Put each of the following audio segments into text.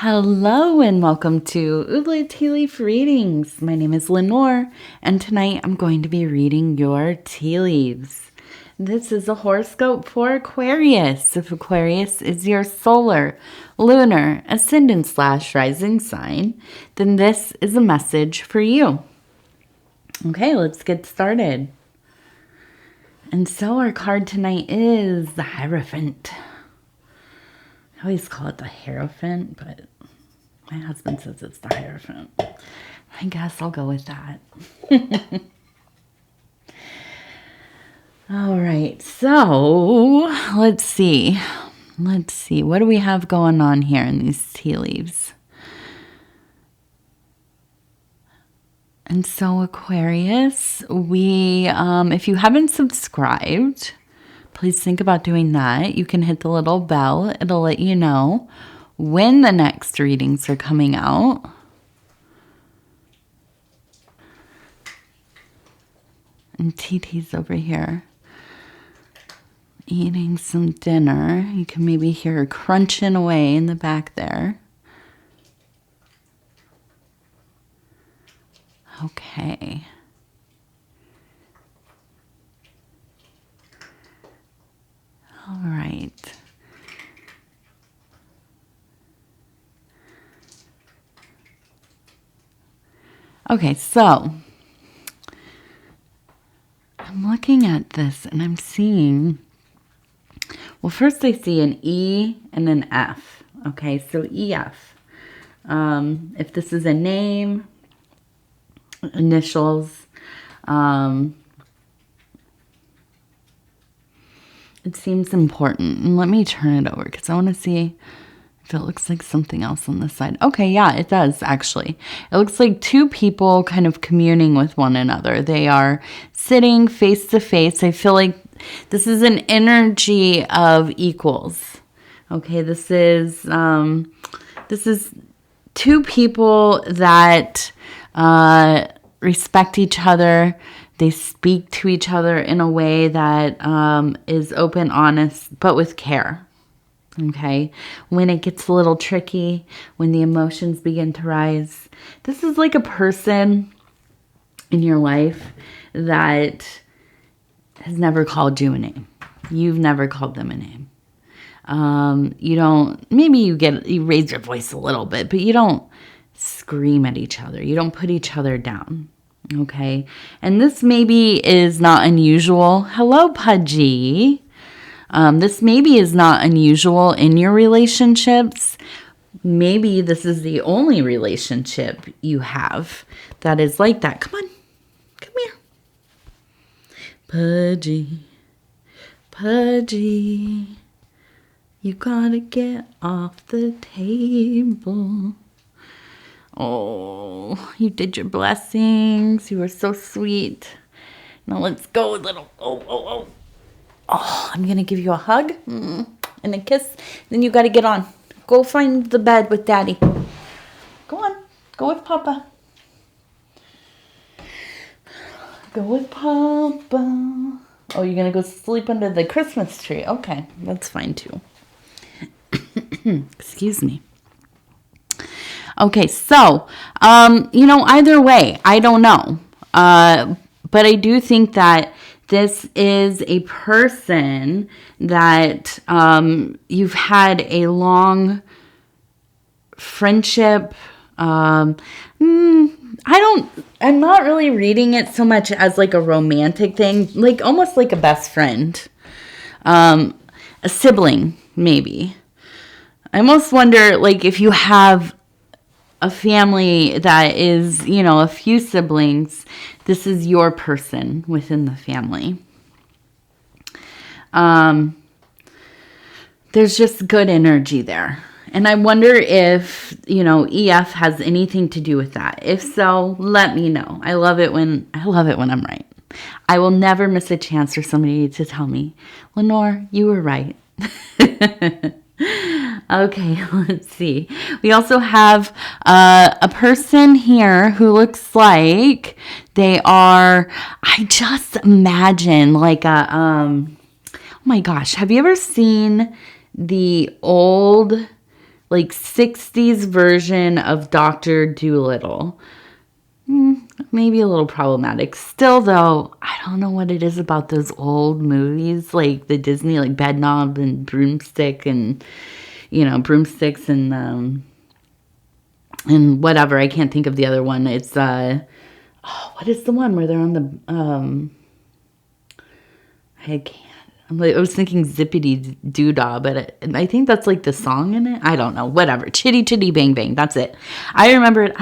Hello and welcome to Ula Tea Leaf Readings. My name is Lenor and tonight I'm going to be reading your tea leaves. This is a horoscope for Aquarius. If Aquarius is your solar, lunar, ascendant / rising sign, then this is a message for you. Okay, let's get started. And so our card tonight is the Hierophant. I always call it the Hierophant, but my husband says it's the Hierophant. I guess I'll go with that. All right, so let's see. What do we have going on here in these tea leaves? And so Aquarius, if you haven't subscribed, please think about doing that. You can hit the little bell. It'll let you know when the next readings are coming out. And TT's over here eating some dinner. You can maybe hear her crunching away in the back there. Okay. All right. Okay, so I'm looking at this and I'm seeing, well, first I see an E and an F. Okay, so EF. If this is a name, initials, it seems important. And let me turn it over because I want to see if it looks like something else on this side. Okay, yeah, it does actually. It looks like two people kind of communing with one another. They are sitting face to face. I feel like this is an energy of equals. Okay, this is two people that respect each other. They speak to each other in a way that is open, honest, but with care. Okay, when it gets a little tricky, when the emotions begin to rise, this is like a person in your life that has never called you a name. You've never called them a name. You don't, maybe you raise your voice a little bit, but you don't scream at each other. You don't put each other down. Okay, and this maybe is not unusual. Hello, Pudgy. This maybe is not unusual in your relationships. Maybe this is the only relationship you have that is like that. Come on. Come here. Pudgy. Pudgy. You gotta get off the table. Oh, you did your blessings. You were so sweet. Now let's go, little. Oh, I'm going to give you a hug and a kiss. Then you got to get on. Go find the bed with Daddy. Go on. Go with Papa. Go with Papa. Oh, you're going to go sleep under the Christmas tree. Okay, that's fine too. Excuse me. Okay, so, either way, I don't know. But I do think that this is a person that you've had a long friendship. I'm not really reading it so much as like a romantic thing, like almost like a best friend, a sibling, maybe. I almost wonder, like, if you have a family that is, a few siblings, this is your person within the family. There's just good energy there. And I wonder if, EF has anything to do with that. If so, let me know. I love it when I'm right. I will never miss a chance for somebody to tell me, Lenor, you were right. Okay, let's see. We also have a person here who looks like they are, I just imagine like oh my gosh, have you ever seen the old like 60s version of Dr. Dolittle. Maybe a little problematic. Still, though, I don't know what it is about those old movies, like the Disney, like Bedknob and Broomstick and, broomsticks and whatever. I can't think of the other one. It's, what is the one where they're on the, I can't. I was thinking Zippity Doodah, but I think that's like the song in it. I don't know. Whatever. Chitty Chitty Bang Bang. That's it. I remembered.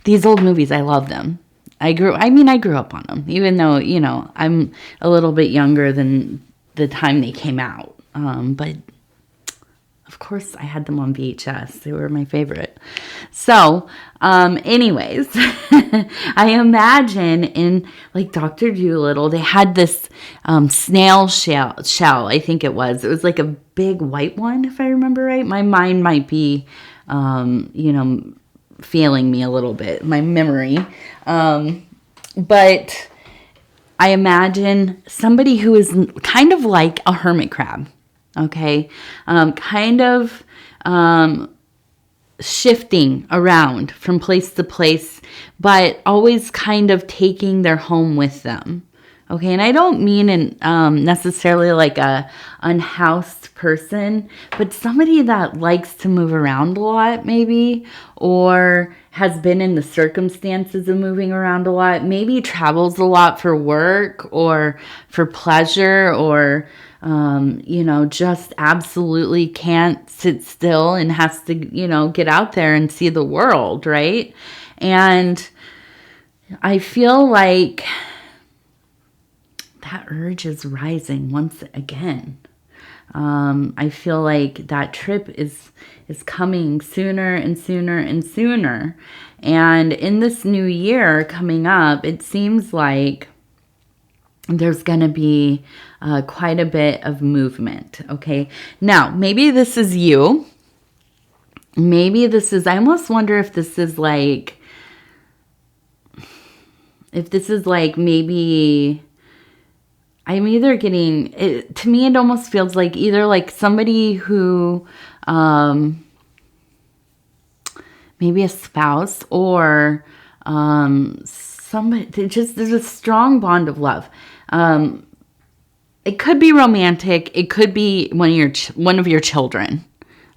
These old movies, I love them. I grew up on them, even though, I'm a little bit younger than the time they came out. But of course, I had them on VHS. They were my favorite. So, anyways, I imagine in like Dr. Dolittle, they had this snail shell, I think it was. It was like a big white one, if I remember right. My mind might be, failing me a little bit, my memory. But I imagine somebody who is kind of like a hermit crab. Okay, kind of shifting around from place to place, but always kind of taking their home with them. Okay, and I don't mean in necessarily like a unhoused person, but somebody that likes to move around a lot, maybe, or has been in the circumstances of moving around a lot, maybe travels a lot for work or for pleasure, or just absolutely can't sit still and has to, get out there and see the world, right? And I feel like that urge is rising once again. I feel like that trip is coming sooner and sooner and sooner. And in this new year coming up, it seems like there's going to be quite a bit of movement, okay? Now, maybe this is you. Maybe this is, I almost wonder if this is like maybe, I'm either getting, to me it almost feels like either like somebody who, maybe a spouse or somebody, there's a strong bond of love. It could be romantic. It could be one of your children.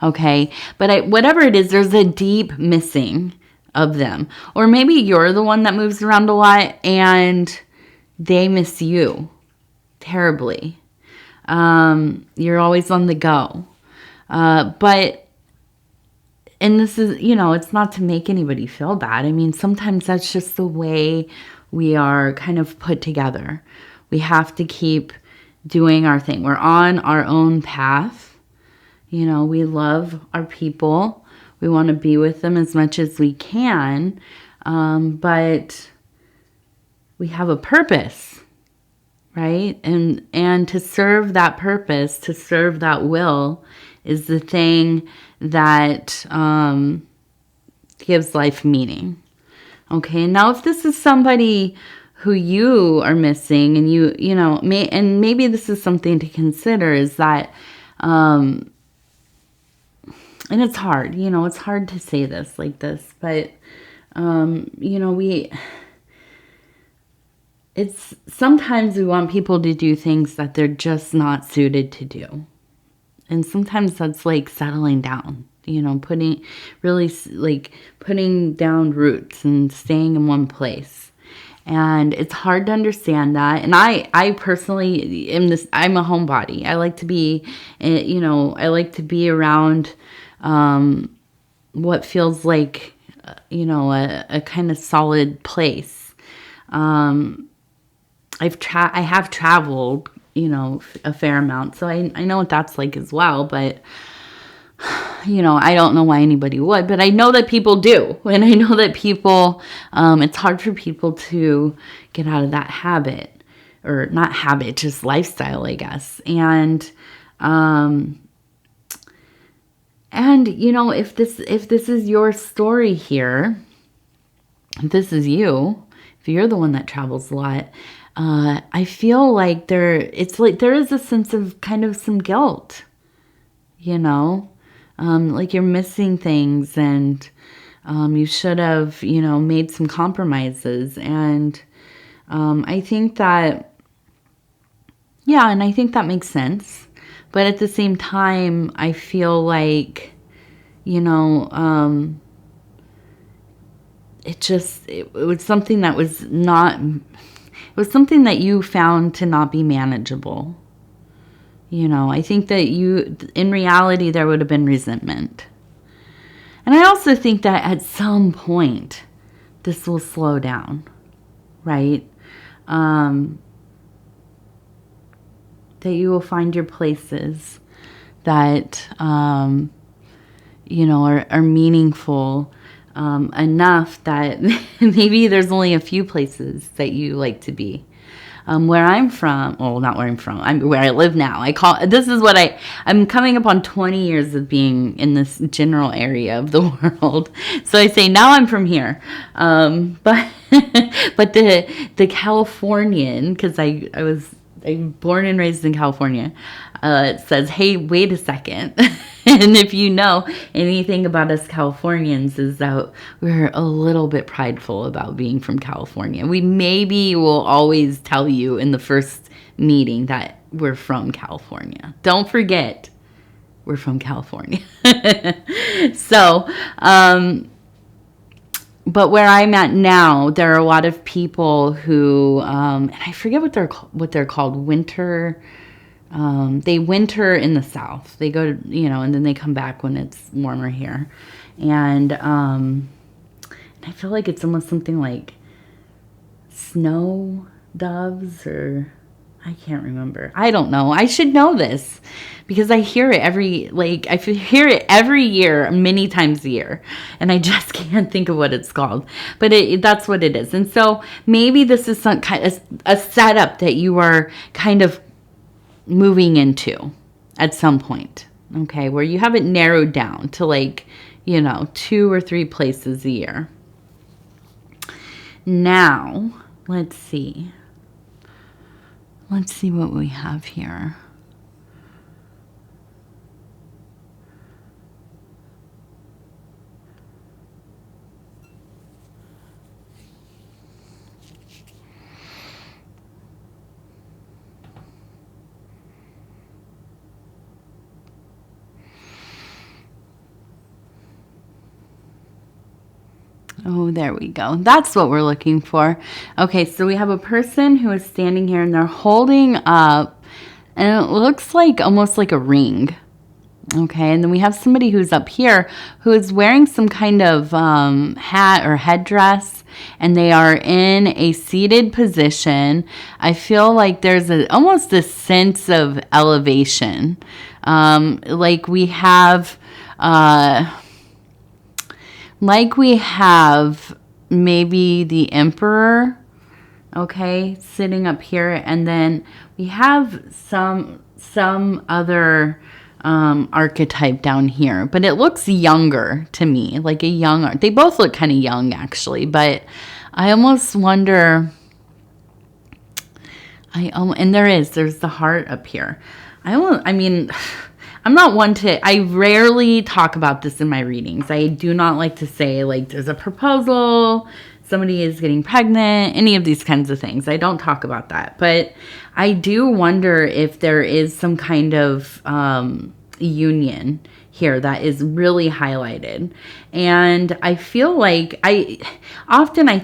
Okay. But whatever it is, there's a deep missing of them. Or maybe you're the one that moves around a lot and they miss you terribly. You're always on the go. And this is, it's not to make anybody feel bad. I mean, sometimes that's just the way we are kind of put together. We have to keep doing our thing. We're on our own path. We love our people. We want to be with them as much as we can. But we have a purpose, right? And to serve that purpose, to serve that will is the thing that gives life meaning. Okay, now if this is somebody who you are missing and and maybe this is something to consider, is that, and it's hard, it's hard to say this like this, but, it's sometimes we want people to do things that they're just not suited to do. And sometimes that's like settling down, putting down roots and staying in one place. And it's hard to understand that. And I personally I'm a homebody. I like to be, I like to be around what feels like, a kind of solid place. I have traveled, a fair amount. So I know what that's like as well. But, I don't know why anybody would. But I know that people do. And I know that people, it's hard for people to get out of that habit. Or not habit, just lifestyle, I guess. And if this is your story here, if this is you, if you're the one that travels a lot, I feel like there is a sense of kind of some guilt, you know, like you're missing things, and you should have, you know, made some compromises. And I think that, yeah, and I think that makes sense. But at the same time, I feel like, you know, it was something that was not, it was something that you found to not be manageable. You know, I think that in reality, there would have been resentment. And I also think that at some point, this will slow down, right? That you will find your places that, you know, are meaningful enough that maybe there's only a few places that you like to be. Where I'm from, well, not where I'm from, where I live now. I'm coming up on 20 years of being in this general area of the world. So I say now I'm from here. But but the Californian, because I'm born and raised in California, says, hey, wait a second. And if you know anything about us Californians, is that we're a little bit prideful about being from California. We maybe will always tell you in the first meeting that we're from California. Don't forget, we're from California. So, but where I'm at now, there are a lot of people who, and I forget what they're called, they winter in the South. They go to, you know, and then they come back when it's warmer here. And I feel like it's almost something like snow doves, or I can't remember. I don't know. I should know this because I hear it every year, many times a year. And I just can't think of what it's called. But that's what it is. And so maybe this is some kind of a setup that you are kind of moving into at some point, okay, where you have it narrowed down to, like, you know, 2 or 3 places a year. Now, let's see what we have here. Oh, there we go. That's what we're looking for. Okay, so we have a person who is standing here and they're holding up, and it looks like almost like a ring. Okay, and then we have somebody who's up here who is wearing some kind of hat or headdress, and they are in a seated position. I feel like there's almost this sense of elevation. Like we have maybe the emperor, okay, sitting up here, and then we have some other archetype down here, but it looks younger to me, like they both look kind of young actually, but I almost wonder, and there's the heart up here. I rarely talk about this in my readings. I do not like to say, like, there's a proposal, somebody is getting pregnant, any of these kinds of things. I don't talk about that. But I do wonder if there is some kind of union here that is really highlighted. And I feel like I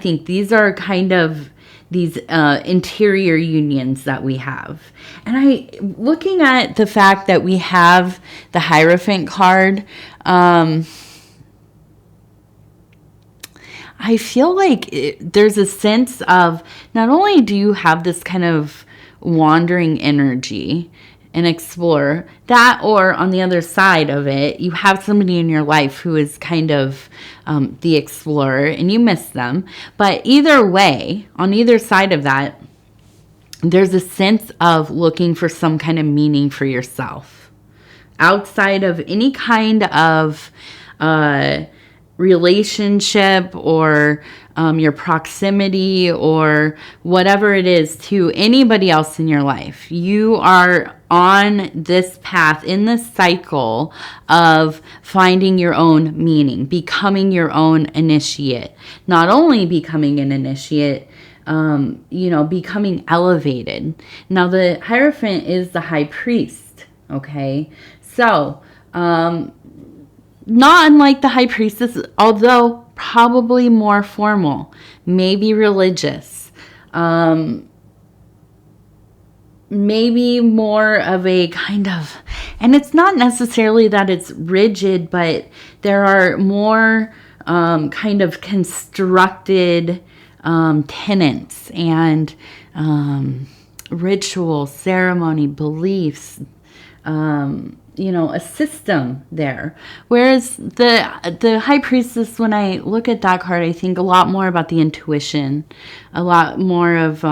think these are kind of these interior unions that we have. And looking at the fact that we have the Hierophant card, I feel like there's a sense of, not only do you have this kind of wandering energy and explore that, or on the other side of it, you have somebody in your life who is kind of the explorer and you miss them. But either way, on either side of that, there's a sense of looking for some kind of meaning for yourself outside of any kind of relationship or your proximity or whatever it is to anybody else in your life. You are on this path, in this cycle of finding your own meaning, becoming your own initiate. Not only becoming an initiate, becoming elevated. Now, the Hierophant is the high priest, okay? So, not unlike the high priestess, although probably more formal, maybe religious, maybe more of a kind of, and it's not necessarily that it's rigid, but there are more kind of constructed tenets and ritual, ceremony, beliefs, a system there. Whereas the high priestess, when I look at that card, I think a lot more about the intuition, a lot more of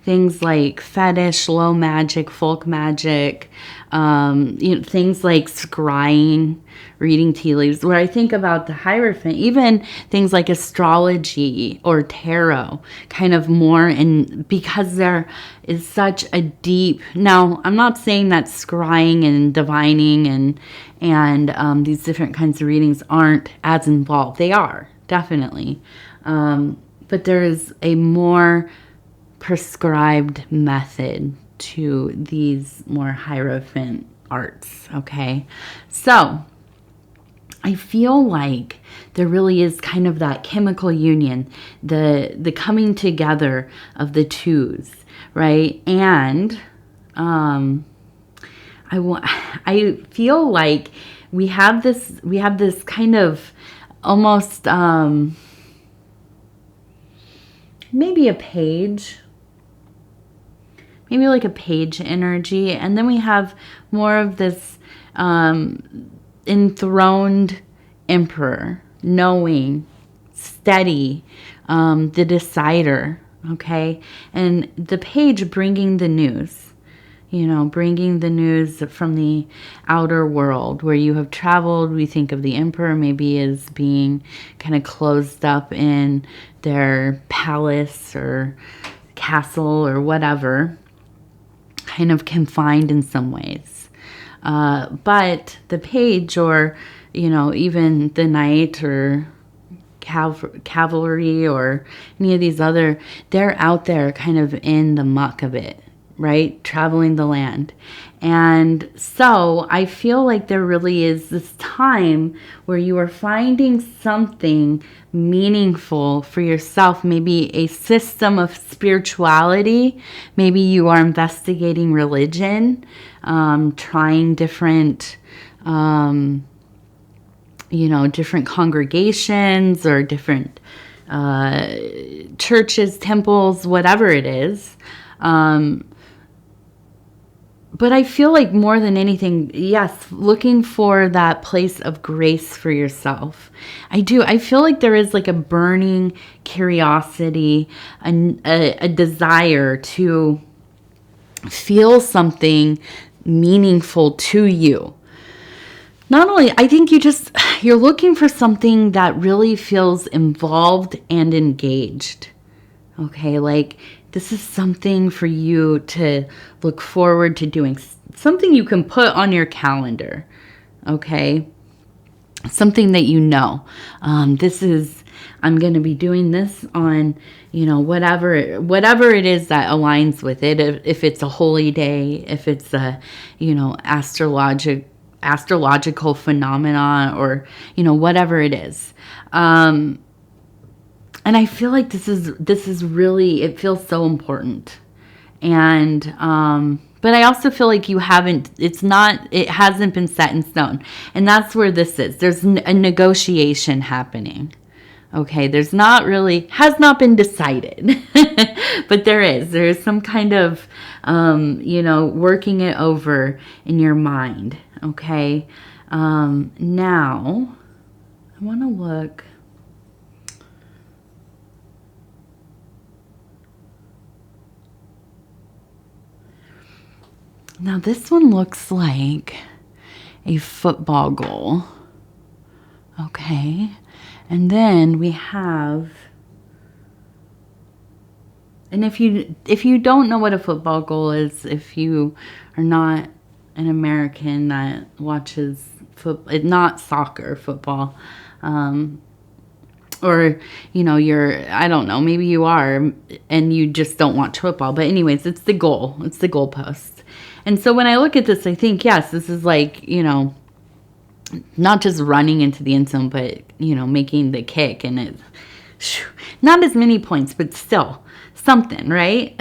things like fetish, low magic, folk magic, things like scrying, reading tea leaves, where I think about the Hierophant, even things like astrology or tarot, kind of more, and because there is such a deep, now I'm not saying that scrying and divining and these different kinds of readings aren't as involved. They are, definitely. But there is a more prescribed method to these more Hierophant arts, okay? So I feel like there really is kind of that chemical union, the coming together of the twos, right? And I feel like we have this kind of almost maybe a page, maybe like a page energy, and then we have more of this enthroned emperor, knowing, steady, the decider, okay? And the page bringing the news, bringing the news from the outer world where you have traveled. We think of the emperor maybe as being kind of closed up in their palace or castle or whatever, kind of confined in some ways. But the page, or, even the knight or cavalry or any of these other, they're out there kind of in the muck of it, right? Traveling the land. And so I feel like there really is this time where you are finding something meaningful for yourself, maybe a system of spirituality. Maybe you are investigating religion, trying different, different congregations or different churches, temples, whatever it is. But I feel like more than anything, yes, looking for that place of grace for yourself. I do. I feel like there is like a burning curiosity, a desire to feel something meaningful to you. Not only, I think you're looking for something that really feels involved and engaged. Okay, like this is something for you to look forward to doing, something you can put on your calendar, okay? Something that I'm going to be doing this on, whatever it is that aligns with it. If it's a holy day, if it's a, astrological phenomena, or, whatever it is. And I feel like this is really, it feels so important. And, but I also feel like it hasn't been set in stone. And that's where this is. There's a negotiation happening. Okay. Has not been decided, but there is some kind of, working it over in your mind. Okay. Now I want to look. Now this one looks like a football goal. Okay. And then we have, and if you don't know what a football goal is, if you are not an American that watches not soccer, football, or, you know, I don't know, maybe you are and you just don't watch football. But anyways, it's the goal. It's the goalpost. And so when I look at this, I think, yes, this is like, you know, not just running into the end zone, but, you know, making the kick. And it's not as many points, but still something, right?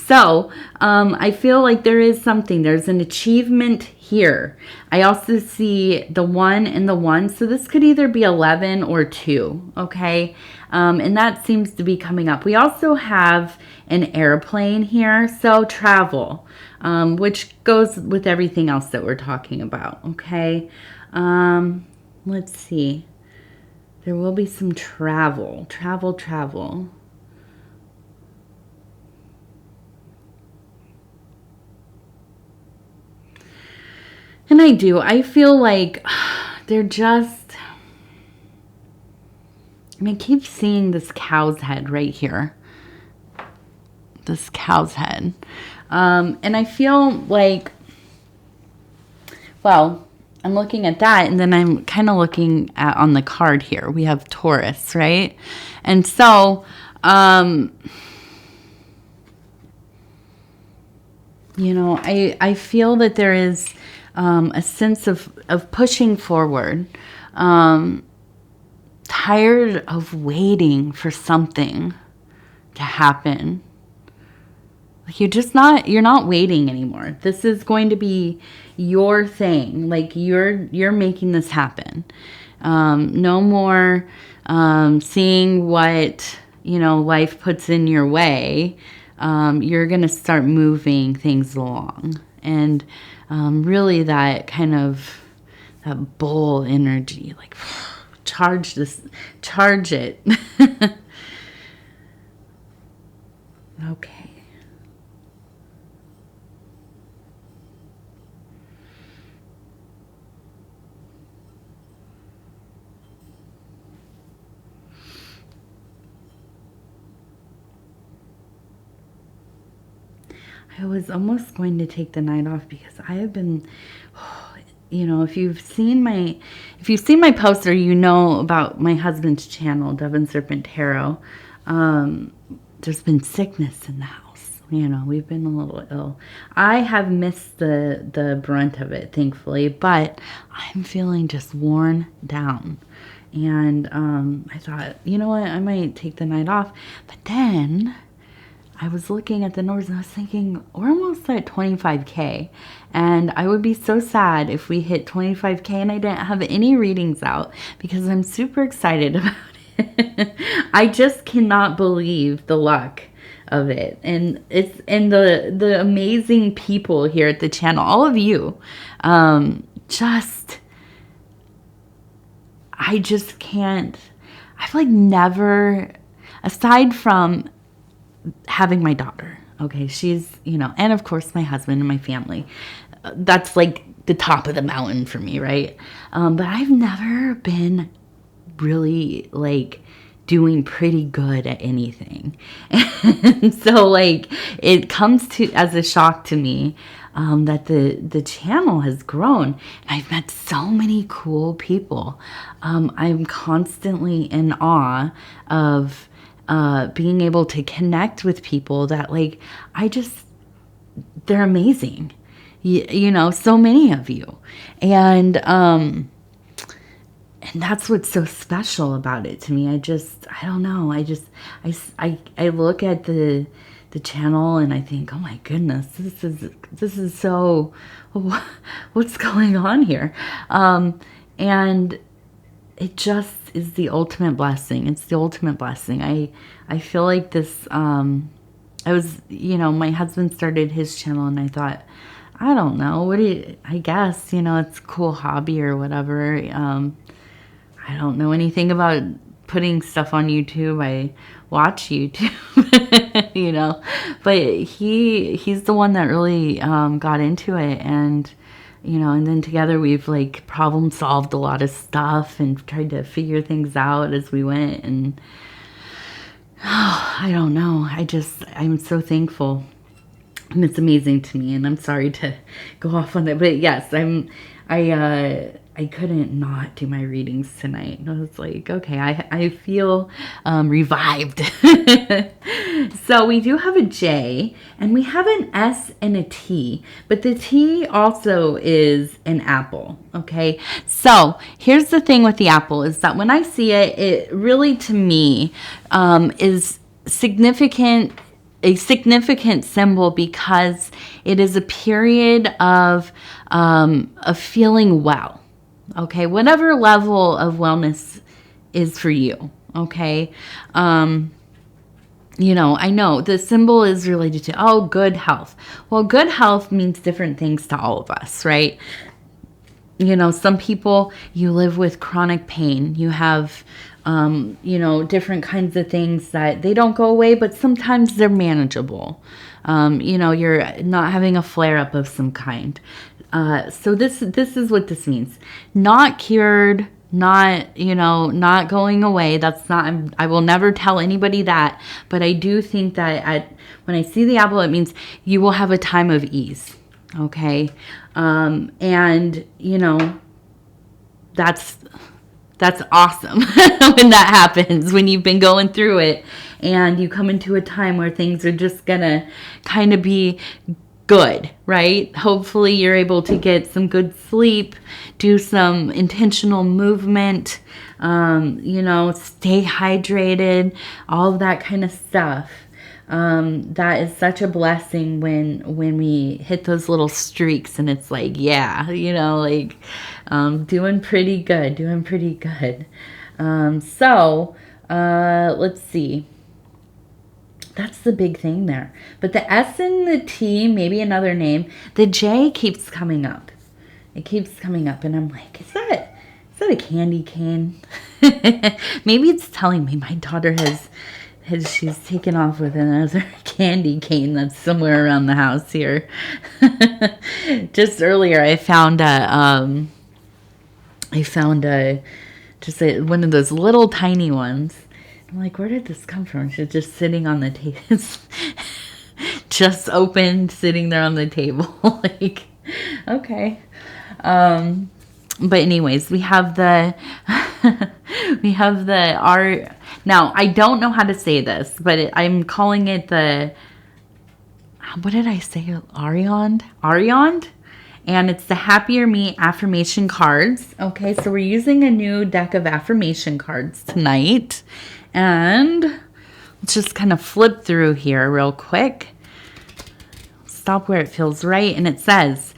So I feel like there is something. There's an achievement here. I also see the 1 and the 1. So this could either be 11 or 2, okay? And that seems to be coming up. We also have an airplane here, so travel, which goes with everything else that we're talking about, okay? Let's see. There will be some travel. And I feel like they're just, I keep seeing this cow's head right here. This cow's head. And I feel like, well, I'm looking at that, and then I'm kind of looking at on the card here. We have Taurus, right? And so, you know, I feel that there is a sense of pushing forward, tired of waiting for something to happen. Like you're not waiting anymore. This is going to be your thing. Like you're making this happen. No more seeing what, you know, life puts in your way. You're going to start moving things along. And really that kind of that bull energy, like charge it. Okay. I was almost going to take the night off because I have been, you know, if you've seen my post or you know about my husband's channel, Dove and Serpent Tarot, there's been sickness in the house. You know, we've been a little ill. I have missed the brunt of it, thankfully, but I'm feeling just worn down. And I thought, you know what, I might take the night off. But then I was looking at the numbers and I was thinking, we're almost at 25K. And I would be so sad if we hit 25K and I didn't have any readings out because I'm super excited about it. I just cannot believe the luck of it. And the amazing people here at the channel, all of you, I just can't, I've like never, aside from having my daughter, okay, she's, you know, and of course my husband and my family, that's like the top of the mountain for me, right? But I've never been really like doing pretty good at anything. And so like it comes to as a shock to me that the channel has grown and I've met so many cool people. I'm constantly in awe of being able to connect with people that like, they're amazing. You know, so many of you. And that's what's so special about it to me. I don't know. I look at the channel and I think, oh my goodness, this is so, what's going on here? And it just is the ultimate blessing. It's the ultimate blessing. I feel like this, I was, you know, my husband started his channel and I thought, I don't know, I guess, you know, it's a cool hobby or whatever. I don't know anything about putting stuff on YouTube. I watch YouTube, you know, but he's the one that really got into it. And and then together we've like problem solved a lot of stuff and tried to figure things out as we went. And I don't know. I'm so thankful. And it's amazing to me. And I'm sorry to go off on that. But yes, I couldn't not do my readings tonight. I was like, okay, I feel revived. So we do have a J, and we have an S and a T, but the T also is an apple, okay? So here's the thing with the apple is that when I see it, it really, to me, is a significant symbol because it is a period of feeling well. Okay, whatever level of wellness is for you, okay? I know the symbol is related to, good health. Well, good health means different things to all of us, right? Some people, you live with chronic pain. You have, different kinds of things that they don't go away, but sometimes they're manageable. You're not having a flare-up of some kind. So this is what this means. Not cured, not going away. That's not, I will never tell anybody that, but I do think that when I see the apple, it means you will have a time of ease. Okay. And that's awesome when that happens, when you've been going through it and you come into a time where things are just gonna kind of be good, right? Hopefully you're able to get some good sleep, do some intentional movement, stay hydrated, all of that kind of stuff. That is such a blessing when we hit those little streaks and it's like, doing pretty good. Let's see. That's the big thing there. But the S and the T, maybe another name, the J keeps coming up. It keeps coming up and I'm like, is that a candy cane? Maybe it's telling me my daughter she's taken off with another candy cane that's somewhere around the house here. Just earlier, I found one of those little tiny ones. I'm like, where did this come from? She's just sitting on the table, just open, sitting there on the table. Like, okay. But anyways, we have the R. Now, I don't know how to say this, but I'm calling it what did I say? Ariond? And it's the Happier Me affirmation cards. Okay, so we're using a new deck of affirmation cards tonight. And let's just kind of flip through here real quick. Stop where it feels right. And it says,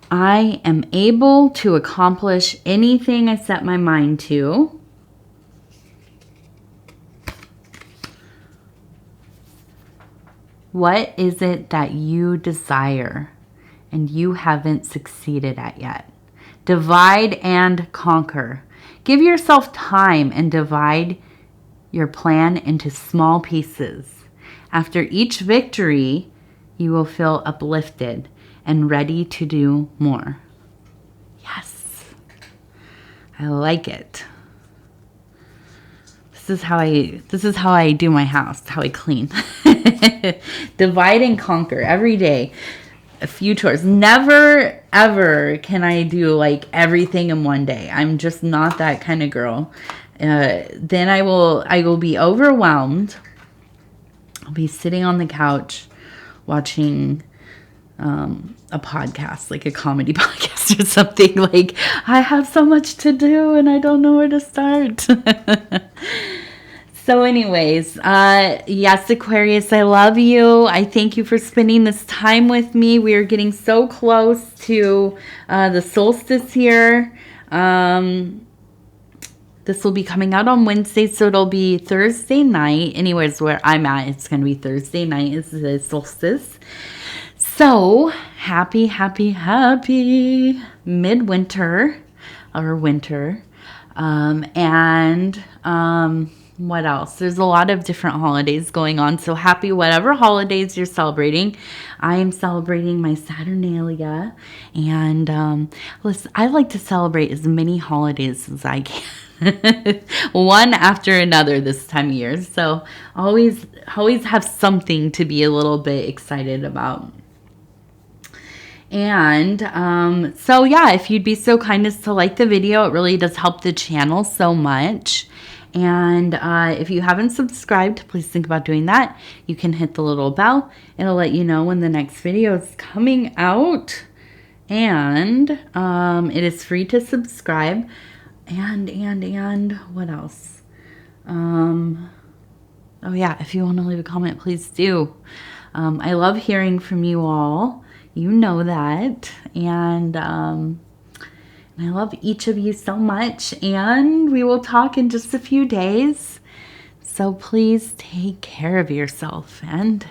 I am able to accomplish anything I set my mind to. What is it that you desire and you haven't succeeded at yet? Divide and conquer. Give yourself time and divide your plan into small pieces. After each victory, you will feel uplifted and ready to do more. Yes. I like it. This is how I do my house, how I clean. Divide and conquer every day. A few chores. Never ever can I do like everything in one day. I'm just not that kind of girl. Then I will be overwhelmed. I'll be sitting on the couch watching a podcast, like a comedy podcast or something. Like, I have so much to do and I don't know where to start. So anyways, yes, Aquarius, I love you. I thank you for spending this time with me. We are getting so close to the solstice here. This will be coming out on Wednesday, so it'll be Thursday night. Anyways, where I'm at, it's going to be Thursday night is the solstice. So, happy midwinter or winter. What else? There's a lot of different holidays going on. So happy whatever holidays you're celebrating. I am celebrating my Saturnalia. And listen, I like to celebrate as many holidays as I can. One after another this time of year. So always have something to be a little bit excited about. And so yeah, if you'd be so kind as to like the video, it really does help the channel so much. And if you haven't subscribed, please think about doing that. You can hit the little bell. It'll let you know when the next video is coming out. And it is free to subscribe. And what else? Oh yeah, if you want to leave a comment, please do. I love hearing from you all. You know that. And I love each of you so much. And we will talk in just a few days. So please take care of yourself. And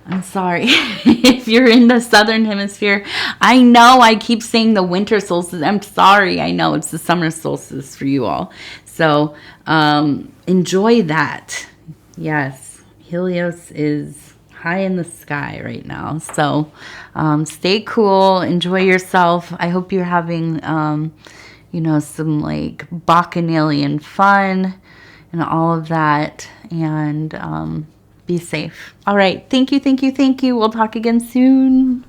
I'm sorry if you're in the southern hemisphere. I know I keep saying the winter solstice. I'm sorry. I know it's the summer solstice for you all. So enjoy that. Yes, Helios is high in the sky right now. So stay cool. Enjoy yourself. I hope you're having, you know, some like bacchanalian fun and all of that. And be safe. All right. Thank you. We'll talk again soon.